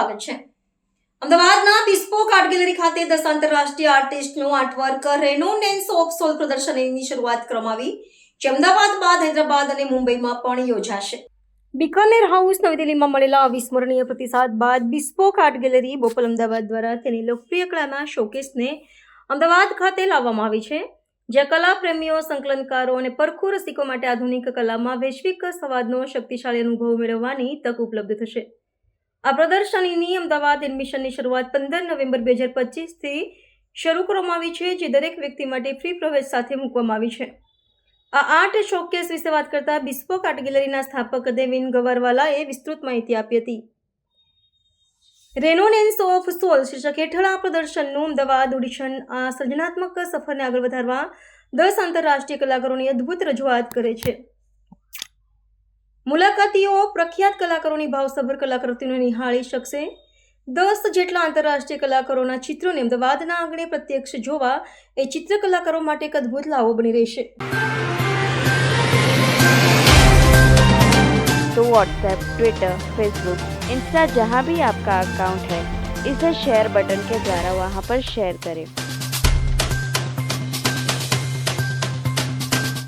સ્વાગત છે। અમદાવાદના બિસ્પોક આર્ટ ગેલેરી ખાતે 10 આંતરરાષ્ટ્રીય આર્ટિસ્ટનું આર્ટવર્ક રેનોનેન્સ ઓફ સોલ પ્રદર્શનની શરૂઆત કરવામાં આવી, જે અમદાવાદ બાદ હૈદરાબાદ અને મુંબઈમાં પણ યોજાશે। બિકાનેર હાઉસ નવી દિલ્હીમાં મળેલા અવિસ્મરણીય પ્રતિસાદ બાદ બિસ્પોક આર્ટ ગેલેરી બોપલ અમદાવાદ દ્વારા તેની લોકપ્રિય કળાના શોકેસને અમદાવાદ ખાતે લાવવામાં આવી છે, જ્યાં કલા પ્રેમીઓ, સંકલનકારો અને પરખુ રસિકો માટે આધુનિક કલામાં વૈશ્વિક સંવાદનો શક્તિશાળી અનુભવ મેળવવાની તક ઉપલબ્ધ થશે। આ પ્રદર્શનીની અમદાવાદ એડમિશનની શરૂઆત 15 નવેમ્બર 2025થી શરૂ કરવામાં આવી છે, જે દરેક વ્યક્તિ માટે ફ્રી પ્રવેશ સાથે મૂકવામાં આવી છે। આ આર્ટ શોકેસ વિશે વાત કરતા બિસ્પોક આર્ટ ગેલેરીના સ્થાપક દેવિન ગવારવાલાએ વિસ્તૃત માહિતી આપી હતી। રેનોનેન્સ ઓફ સોલ શીર્ષક હેઠળ આ પ્રદર્શનનું અમદાવાદ ઓડિશન આ સર્જનાત્મક સફરને આગળ વધારવા 10 આંતરરાષ્ટ્રીય કલાકારોની અદ્ભુત રજૂઆત કરે છે। મુલાકાતીઓ પ્રખ્યાત કલાકારોની ભાવસભર કલાકૃતિને નિહાળી શકશે। 10 જેટલા આંતરરાષ્ટ્રીય કલાકારોના ચિત્રોને અમદાવાદના આંગણે પ્રત્યક્ષ જોવા એ ચિત્ર કલાકારો માટે એક અદ્ભુત લાવો બની રહેશે। तो व्हाट्सएप, ट्विटर, फेसबुक, इंस्टा जहाँ भी आपका अकाउंट है, इसे शेयर बटन के द्वारा वहाँ पर शेयर करें।